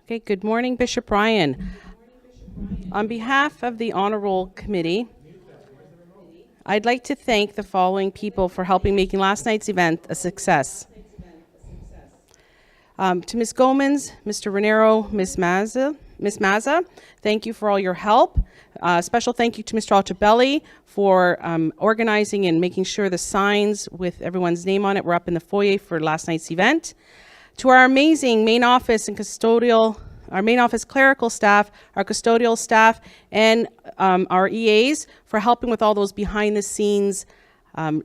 Okay, good morning, Bishop Ryan. On behalf of the Honor Roll Committee, I'd like to thank the following people for helping making last night's event a success. To Ms. Gomez, Mr. Renero, Ms. Mazza, thank you for all your help. Special thank you to Mr. Altabelli for organizing and making sure the signs with everyone's name on it were up in the foyer for last night's event. To our amazing main office and our main office clerical staff, our custodial staff, and our EAs for helping with all those behind the scenes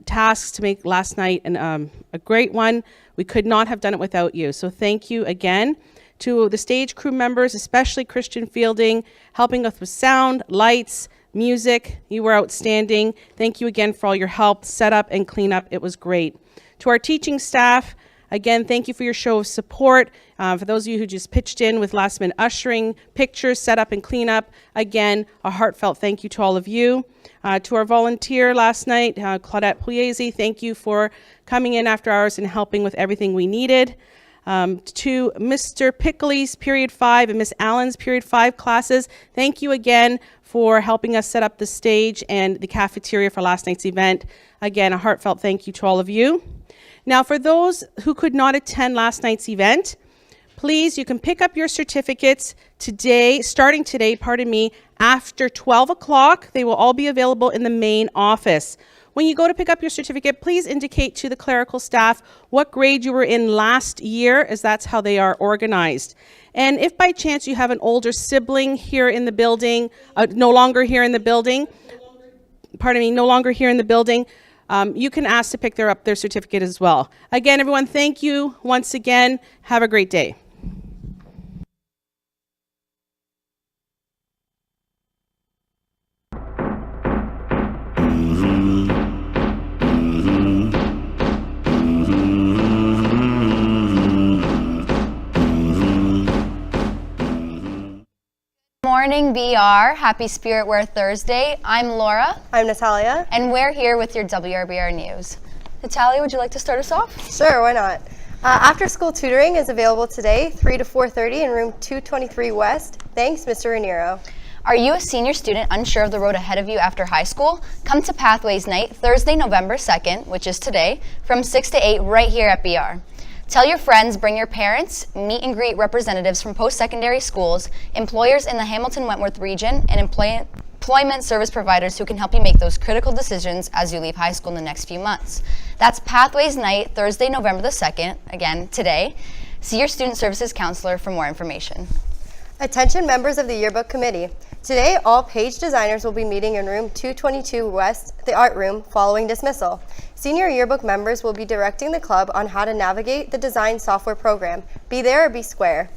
tasks to make last night a great one. We could not have done it without you. So thank you again. To the stage crew members, especially Christian Fielding, helping us with sound, lights, music. You were outstanding. Thank you again for all your help, setup and cleanup. It was great. To our teaching staff, again, thank you for your show of support. For those of you who just pitched in with last minute ushering, pictures, setup and cleanup, again, a heartfelt thank you to all of you. To our volunteer last night, Claudette Pugliese, thank you for coming in after hours and helping with everything we needed. To Mr. Pickley's Period 5 and Miss Allen's Period 5 classes, thank you again for helping us set up the stage and the cafeteria for last night's event. Again, a heartfelt thank you to all of you. Now, for those who could not attend last night's event, please, you can pick up your certificates starting today, after 12 o'clock. They will all be available in the main office. When you go to pick up your certificate, please indicate to the clerical staff what grade you were in last year, as that's how they are organized. And if by chance you have an older sibling here in the building, no longer here in the building, you can ask to pick up their certificate as well. Again, everyone, thank you once again. Have a great day. Morning, BR. Happy Spirit Wear Thursday. I'm Laura. I'm Natalia. And we're here with your WRBR news. Natalia, would you like to start us off? Sure, why not? After-school tutoring is available today, 3 to 4:30 in room 223 West. Thanks, Mr. Raniero. Are you a senior student unsure of the road ahead of you after high school? Come to Pathways Night, Thursday, November 2nd, which is today, from 6 to 8 right here at BR. Tell your friends, bring your parents, meet and greet representatives from post-secondary schools, employers in the Hamilton-Wentworth region, and employment service providers who can help you make those critical decisions as you leave high school in the next few months. That's Pathways Night, Thursday, November the 2nd, again, today. See your student services counselor for more information. Attention members of the yearbook committee. Today, all page designers will be meeting in room 222 West, the art room, following dismissal. Senior yearbook members will be directing the club on how to navigate the design software program. Be there or be square.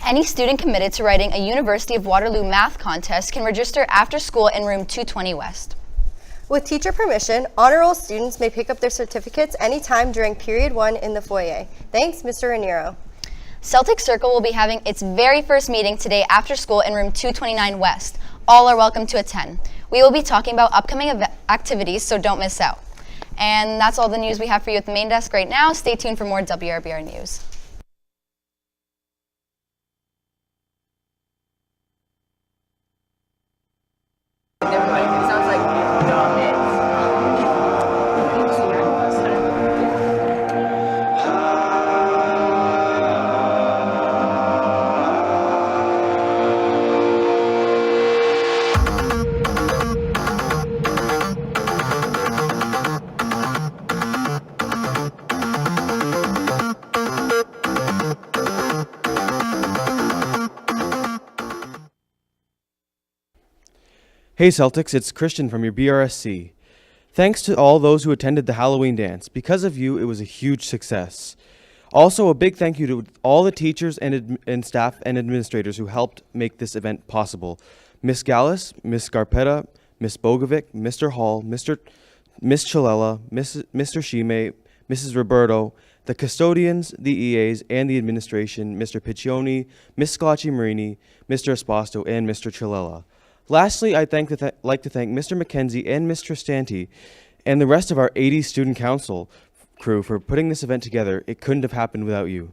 Any student committed to writing a University of Waterloo math contest can register after school in room 220 West. With teacher permission, honor roll students may pick up their certificates anytime during period 1 in the foyer. Thanks, Mr. Raniero. Celtic Circle will be having its very first meeting today after school in room 229 West. All are welcome to attend. We will be talking about upcoming activities, so don't miss out. And that's all the news we have for you at the main desk right now. Stay tuned for more WRBR news. Hey Celtics, it's Christian from your BRSC. Thanks to all those who attended the Halloween dance. Because of you, it was a huge success. Also, a big thank you to all the teachers and staff and administrators who helped make this event possible. Miss Gallus, Miss Scarpetta, Miss Bogovic, Mr. Hall, Miss Chilella, Mr. Shime, Mrs. Roberto, the custodians, the EAs, and the administration, Mr. Piccioni, Miss Scalacci Marini, Mr. Esposto, and Mr. Chilella. Lastly, I'd like to thank Mr. McKenzie and Mr. Stanti and the rest of our 80 student council crew for putting this event together. It couldn't have happened without you.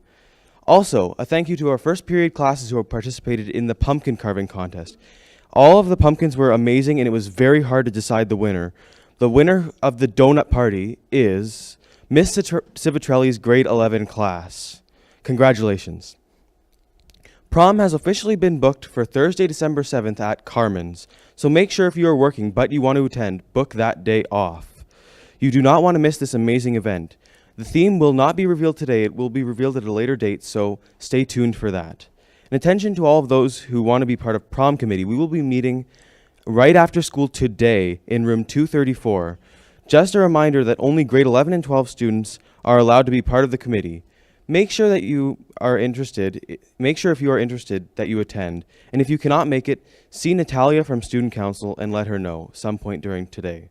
Also, a thank you to our first period classes who participated in the pumpkin carving contest. All of the pumpkins were amazing, and it was very hard to decide the winner. The winner of the donut party is Miss Civitrelli's grade 11 class. Congratulations. Prom has officially been booked for Thursday, December 7th at Carmen's, so make sure if you are working but you want to attend, book that day off. You do not want to miss this amazing event. The theme will not be revealed today, it will be revealed at a later date, so stay tuned for that. In attention to all of those who want to be part of prom committee, we will be meeting right after school today in room 234. Just a reminder that only grade 11 and 12 students are allowed to be part of the committee. Make sure if you are interested that you attend. And if you cannot make it, see Natalia from Student Council and let her know some point during today.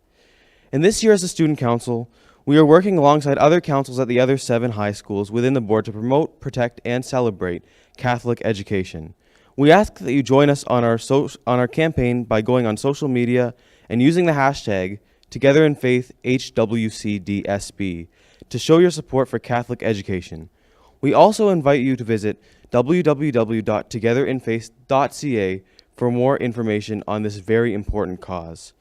And this year as a Student Council, we are working alongside other councils at the other 7 high schools within the board to promote, protect, and celebrate Catholic education. We ask that you join us on our campaign by going on social media and using the hashtag TogetherInFaithHWCDSB to show your support for Catholic education. We also invite you to visit www.togetherinfaith.ca for more information on this very important cause.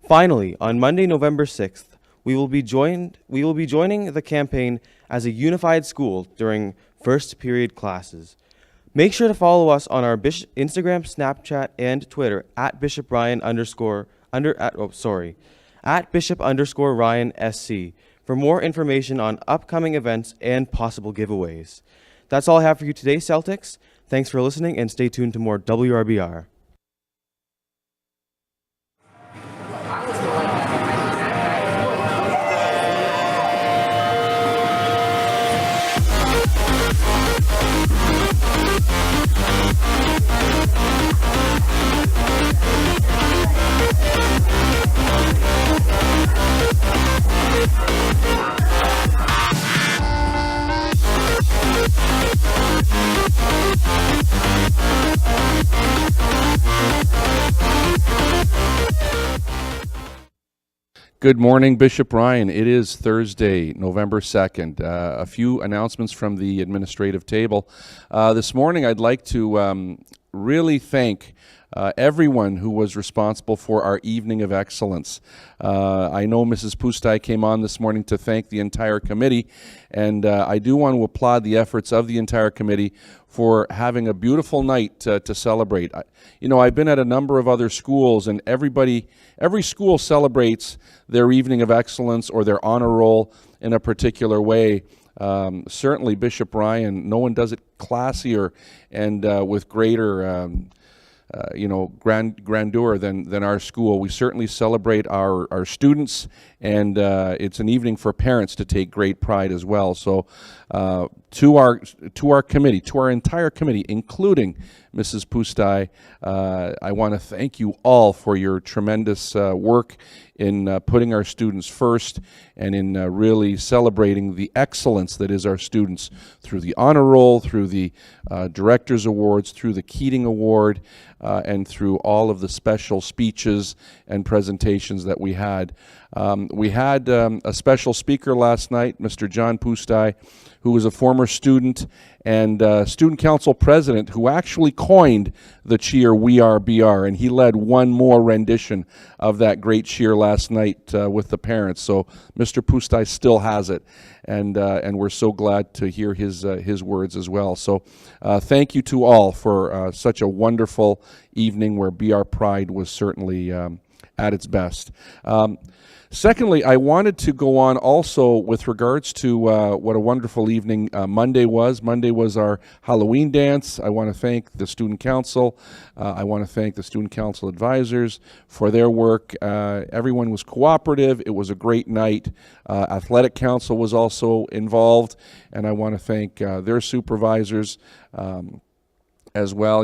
Finally, on Monday, November 6th, we will be joining the campaign as a unified school during first period classes. Make sure to follow us on our Instagram, Snapchat, and Twitter at Bishop_Ryan_SC for more information on upcoming events and possible giveaways. That's all I have for you today, Celtics. Thanks for listening, and stay tuned to more WRBR. Good morning, Bishop Ryan. It is Thursday, November 2nd. A few announcements from the administrative table. This morning, I'd like to really thank everyone who was responsible for our evening of excellence. I know Mrs. Pustai came on this morning to thank the entire committee, and I do want to applaud the efforts of the entire committee for having a beautiful night to celebrate. I've been at a number of other schools, and every school celebrates their evening of excellence or their honor roll in a particular way. Certainly Bishop Ryan, no one does it classier and with greater grandeur than our school. We certainly celebrate our students, and it's an evening for parents to take great pride as well. So to our committee, to our entire committee, including Mrs. Pustai, I want to thank you all for your tremendous work in putting our students first and in really celebrating the excellence that is our students through the honor roll, through the director's awards, through the Keating Award, and through all of the special speeches and presentations that we had. We had a special speaker last night, Mr. John Pustai, who was a former student and student council president who actually coined the cheer WRBR, and he led one more rendition of that great cheer last night with the parents. So Mr. Pustai still has it, and we're so glad to hear his words as well. So thank you to all for such a wonderful evening where BR Pride was certainly at its best. Secondly, I wanted to go on also with regards to what a wonderful evening Monday was. Monday was our Halloween dance. I want to thank the Student Council. I want to thank the Student Council advisors for their work. Everyone was cooperative. It was a great night. Athletic Council was also involved, and I want to thank their supervisors as well,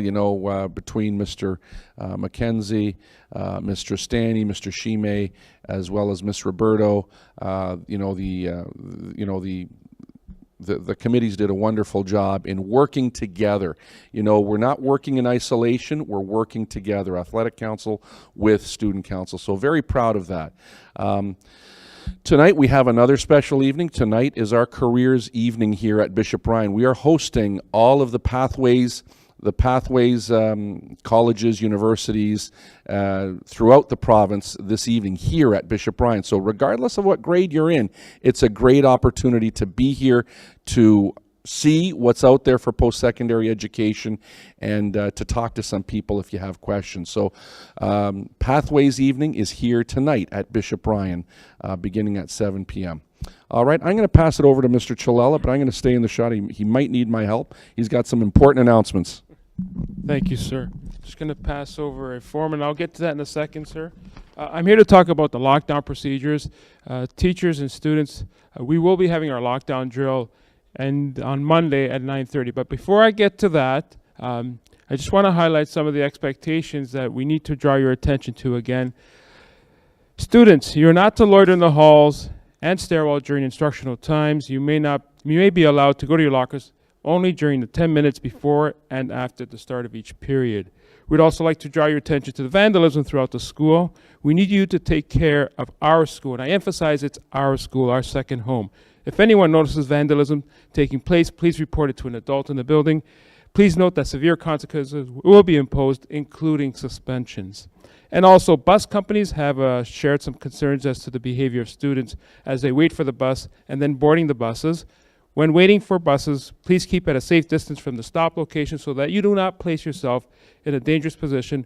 between Mr. Mackenzie, Mr. Stanley, Mr. Shime, as well as Ms. Roberto. The committees did a wonderful job in working together. We're not working in isolation, we're working together, Athletic Council with Student Council. So very proud of that. Tonight we have another special evening. Tonight is our careers evening here at Bishop Ryan. We are hosting all of the pathways colleges, universities throughout the province this evening here at Bishop Ryan. So regardless of what grade you're in, it's a great opportunity to be here to see what's out there for post-secondary education and to talk to some people if you have questions. So Pathways Evening is here tonight at Bishop Ryan beginning at 7 p.m. All right, I'm going to pass it over to Mr. Chalella, but I'm going to stay in the shot. He might need my help. He's got some important announcements. Thank you, sir. Just going to pass over a form, and I'll get to that in a second, sir. I'm here to talk about the lockdown procedures. Teachers and students, we will be having our lockdown drill and on Monday at 9:30. But before I get to that, I just want to highlight some of the expectations that we need to draw your attention to again. Students, you're not to loiter in the halls and stairwell during instructional times. You may be allowed to go to your lockers only during the 10 minutes before and after the start of each period. We'd also like to draw your attention to the vandalism throughout the school. We need you to take care of our school, and I emphasize it's our school, our second home. If anyone notices vandalism taking place, please report it to an adult in the building. Please note that severe consequences will be imposed, including suspensions. And also, bus companies have shared some concerns as to the behavior of students as they wait for the bus and then boarding the buses. When waiting for buses, please keep at a safe distance from the stop location so that you do not place yourself in a dangerous position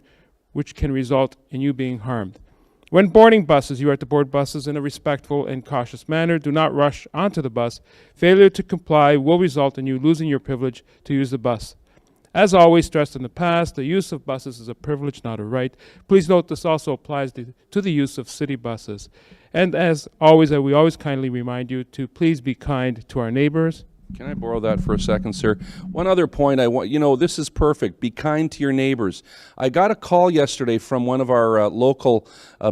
which can result in you being harmed. When boarding buses, you are to board buses in a respectful and cautious manner. Do not rush onto the bus. Failure to comply will result in you losing your privilege to use the bus. As always stressed in the past, the use of buses is a privilege, not a right. Please note this also applies to the use of city buses. And as always, we always kindly remind you to please be kind to our neighbors. Can I borrow that for a second, sir? One other point I want, this is perfect. Be kind to your neighbors. I got a call yesterday from one of our local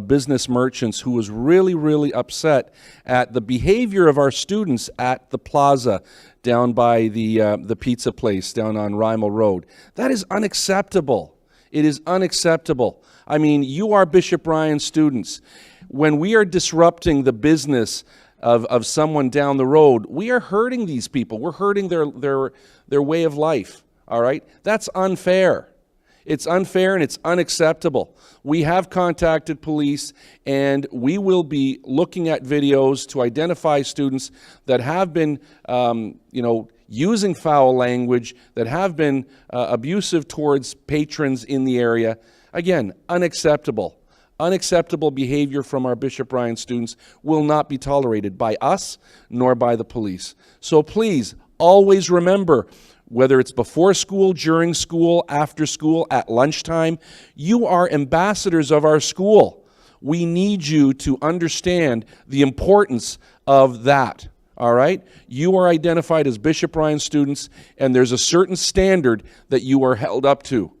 business merchants who was really, really upset at the behavior of our students at the plaza down by the pizza place down on Rymel Road. That is unacceptable. It is unacceptable. I mean, you are Bishop Ryan students. When we are disrupting the business of someone down the road, we are hurting these people. We're hurting their way of life, all right? That's unfair. It's unfair and it's unacceptable. We have contacted police, and we will be looking at videos to identify students that have been, using foul language, that have been abusive towards patrons in the area. Again, unacceptable. Unacceptable behavior from our Bishop Ryan students will not be tolerated by us nor by the police. So please, always remember, whether it's before school, during school, after school, at lunchtime, you are ambassadors of our school. We need you to understand the importance of that, all right? You are identified as Bishop Ryan students, and there's a certain standard that you are held up to,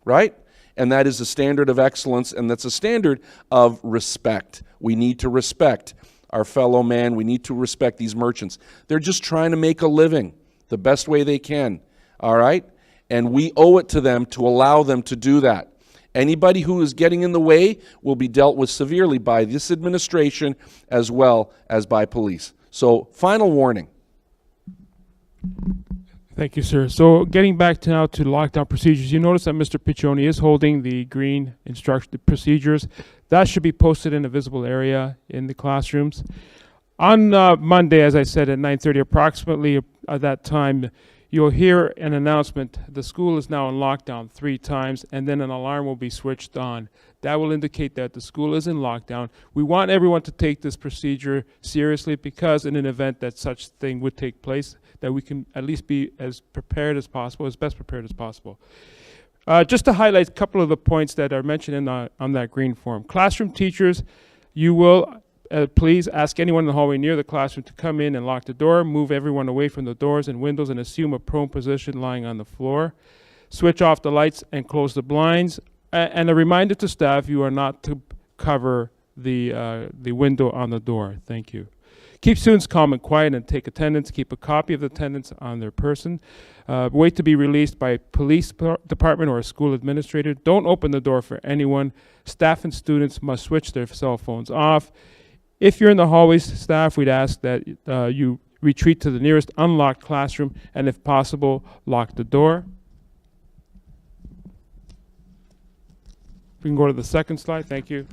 right? And that is a standard of excellence, and that's a standard of respect. We need to respect our fellow man. We need to respect these merchants. They're just trying to make a living the best way they can, all right? And we owe it to them to allow them to do that. Anybody who is getting in the way will be dealt with severely by this administration as well as by police. So, final warning. Thank you, sir. So getting back now to lockdown procedures, you notice that Mr. Piccioni is holding the green instruction procedures. That should be posted in a visible area in the classrooms. On Monday, as I said, at 9:30, approximately at that time, you'll hear an announcement. The school is now in lockdown 3 times, and then an alarm will be switched on. That will indicate that the school is in lockdown. We want everyone to take this procedure seriously, because in an event that such thing would take place, that we can at least be as prepared as possible, as best prepared as possible. Just to highlight a couple of the points that are mentioned on that green form. Classroom teachers, you will please ask anyone in the hallway near the classroom to come in and lock the door, move everyone away from the doors and windows, and assume a prone position lying on the floor. Switch off the lights and close the blinds. And a reminder to staff, you are not to cover the window on the door. Thank you. Keep students calm and quiet and take attendance. Keep a copy of the attendance on their person. Wait to be released by a police department or a school administrator. Don't open the door for anyone. Staff and students must switch their cell phones off. If you're in the hallways, staff, we'd ask that you retreat to the nearest unlocked classroom, and if possible, lock the door. We can go to the second slide, thank you.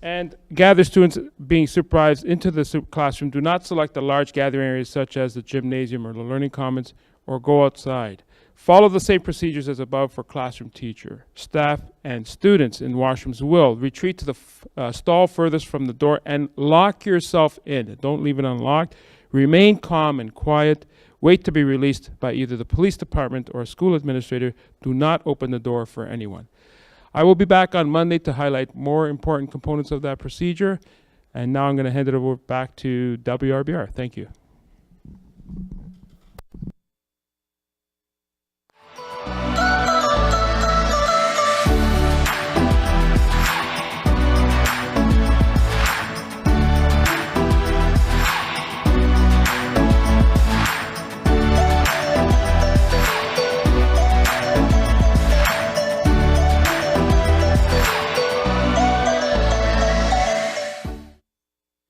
And gather students being supervised into the classroom. Do not select the large gathering areas such as the gymnasium or the learning commons, or go outside. Follow the same procedures as above for classroom teacher. Staff and students in washrooms will retreat to the stall furthest from the door and lock yourself in. Don't leave it unlocked. Remain calm and quiet. Wait to be released by either the police department or a school administrator. Do not open the door for anyone. I will be back on Monday to highlight more important components of that procedure. And now I'm going to hand it over back to WRBR. Thank you.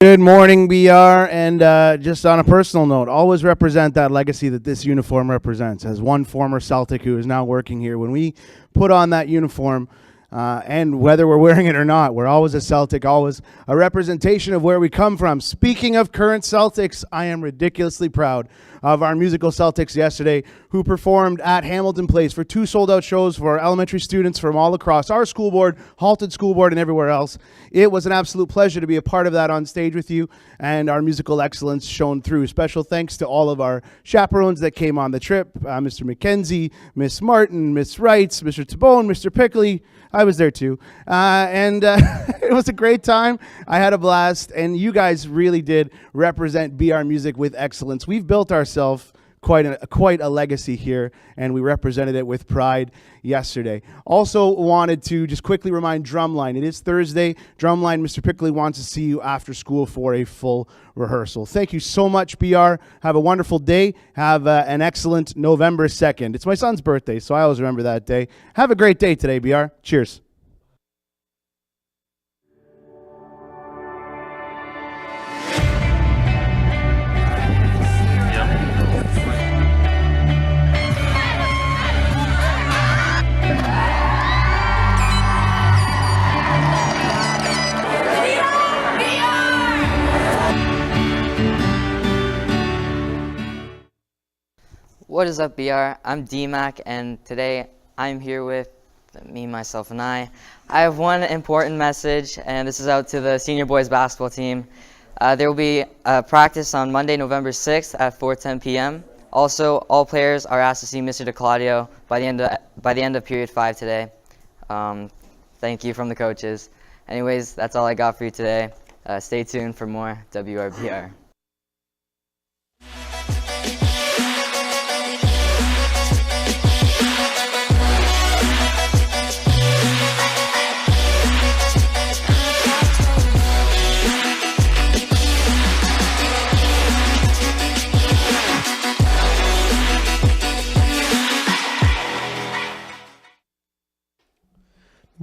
Good morning, BR, and just on a personal note, always represent that legacy that this uniform represents. As one former Celtic who is now working here, when we put on that uniform, and whether we're wearing it or not, we're always a Celtic, always a representation of where we come from. Speaking of current Celtics, I am ridiculously proud of our musical Celtics yesterday, who performed at Hamilton Place for 2 sold-out shows for elementary students from all across our school board, Halton School Board, and everywhere else. It was an absolute pleasure to be a part of that on stage with you, and our musical excellence shone through. Special thanks to all of our chaperones that came on the trip, Mr. McKenzie, Miss Martin, Miss Wrights, Mr. Tabone, Mr. Pickley. I was there too. It was a great time. I had a blast, and you guys really did represent BR Music with excellence. We've built ourselves quite a legacy here, and we represented it with pride yesterday. Also wanted to just quickly remind Drumline, it is Thursday. Drumline, Mr. Pickley wants to see you after school for a full rehearsal. Thank you so much, BR. Have a wonderful day. Have an excellent November 2nd. It's my son's birthday, so I always remember that day. Have a great day today, BR. Cheers. What is up, BR? I'm DMAC, and today I'm here with me, myself, and I have one important message, and this is out to the senior boys basketball team. There will be a practice on Monday, November 6th at 4:10 p.m. Also, all players are asked to see Mr. DeClaudio by the end of period 5 today. Thank you from the coaches. Anyways, that's all I got for you today. Stay tuned for more WRBR.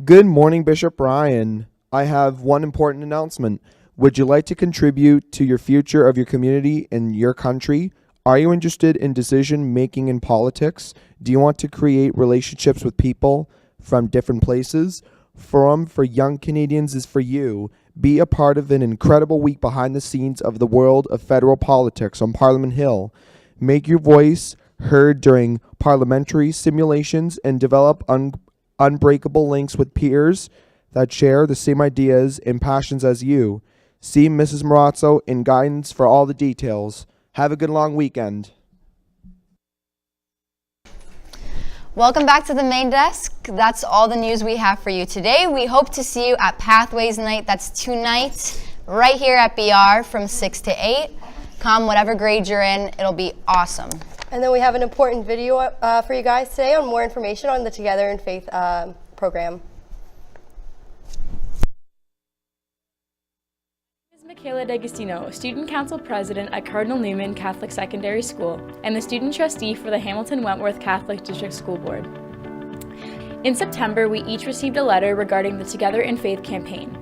Good morning, Bishop Ryan. I have one important announcement. Would you like to contribute to your future of your community and your country? Are you interested in decision making in politics? Do you want to create relationships with people from different places? Forum for Young Canadians is for you. Be a part of an incredible week behind the scenes of the world of federal politics on Parliament Hill. Make your voice heard during parliamentary simulations and develop unbreakable links with peers that share the same ideas and passions as you. See Mrs. Marazzo in guidance for all the details. Have a good long weekend. Welcome back to the main desk. That's all the news we have for you today. We hope to see you at Pathways Night. That's tonight, right here at BR from 6 to 8. Come whatever grade you're in. It'll be awesome. And then we have an important video for you guys today on more information on the Together in Faith program. Michaela D'Agostino, Student Council President at Cardinal Newman Catholic Secondary School and the Student Trustee for the Hamilton Wentworth Catholic District School Board. In September, we each received a letter regarding the Together in Faith campaign.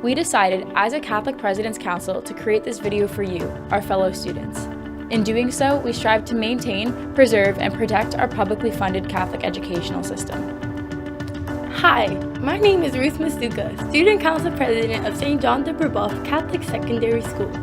we decided as a Catholic President's Council to create this video for you, our fellow students. In doing so, we strive to maintain, preserve, and protect our publicly funded Catholic educational system. Hi, my name is Ruth Masuka, Student Council President of St. John de Brebeuf Catholic Secondary School.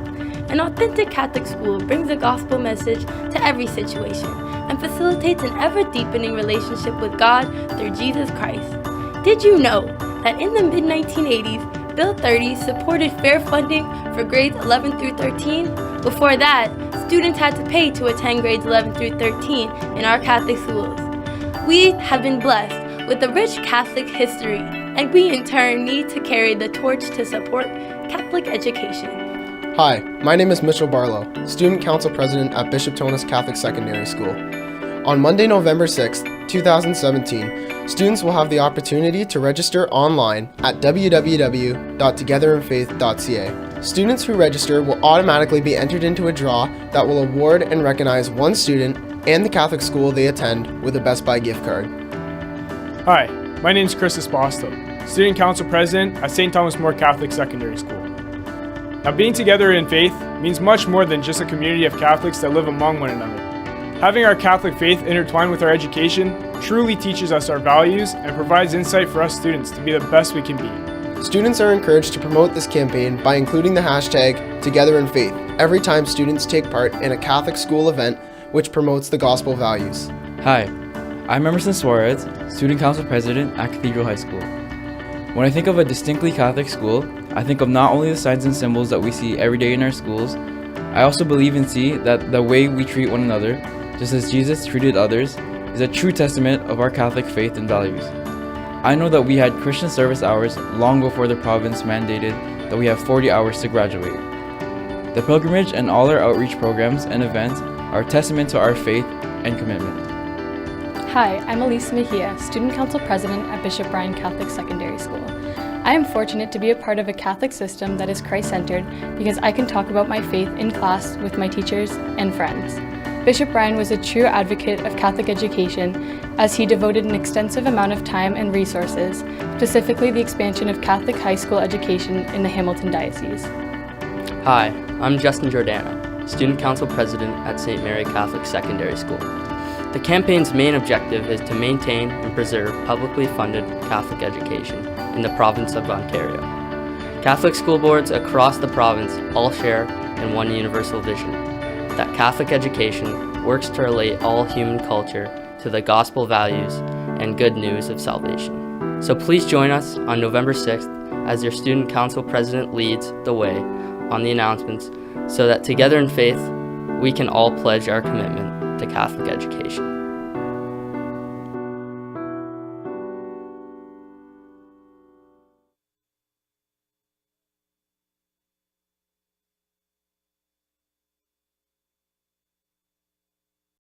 An authentic Catholic school brings a gospel message to every situation and facilitates an ever-deepening relationship with God through Jesus Christ. Did you know that in the mid-1980s, Bill 30 supported fair funding for grades 11 through 13? Before that, students had to pay to attend grades 11 through 13 in our Catholic schools. We have been blessed with a rich Catholic history, and we in turn need to carry the torch to support Catholic education. Hi, my name is Mitchell Barlow, Student Council President at Bishop Tonis Catholic Secondary School. On Monday, November 6, 2017, students will have the opportunity to register online at www.togetherinfaith.ca. Students who register will automatically be entered into a draw that will award and recognize one student and the Catholic school they attend with a Best Buy gift card. Hi, my name is Chris Esposito, Student Council President at St. Thomas More Catholic Secondary School. Now, being together in faith means much more than just a community of Catholics that live among one another. Having our Catholic faith intertwined with our education truly teaches us our values and provides insight for us students to be the best we can be. Students are encouraged to promote this campaign by including the hashtag #TogetherInFaith every time students take part in a Catholic school event which promotes the gospel values. Hi, I'm Emerson Suarez, Student Council President at Cathedral High School. When I think of a distinctly Catholic school, I think of not only the signs and symbols that we see every day in our schools, I also believe and see that the way we treat one another, just as Jesus treated others, is a true testament of our Catholic faith and values. I know that we had Christian service hours long before the province mandated that we have 40 hours to graduate. The pilgrimage and all our outreach programs and events are a testament to our faith and commitment. Hi, I'm Elise Mejia, Student Council President at Bishop Bryan Catholic Secondary School. I am fortunate to be a part of a Catholic system that is Christ-centered because I can talk about my faith in class with my teachers and friends. Bishop Bryan was a true advocate of Catholic education as he devoted an extensive amount of time and resources, specifically the expansion of Catholic high school education in the Hamilton Diocese. Hi, I'm Justin Giordano, Student Council President at St. Mary Catholic Secondary School. The campaign's main objective is to maintain and preserve publicly funded Catholic education in the province of Ontario. Catholic school boards across the province all share in one universal vision, that Catholic education works to relate all human culture to the gospel values and good news of salvation. So please join us on November 6th as your Student Council President leads the way on the announcements so that together in faith, we can all pledge our commitment to Catholic education.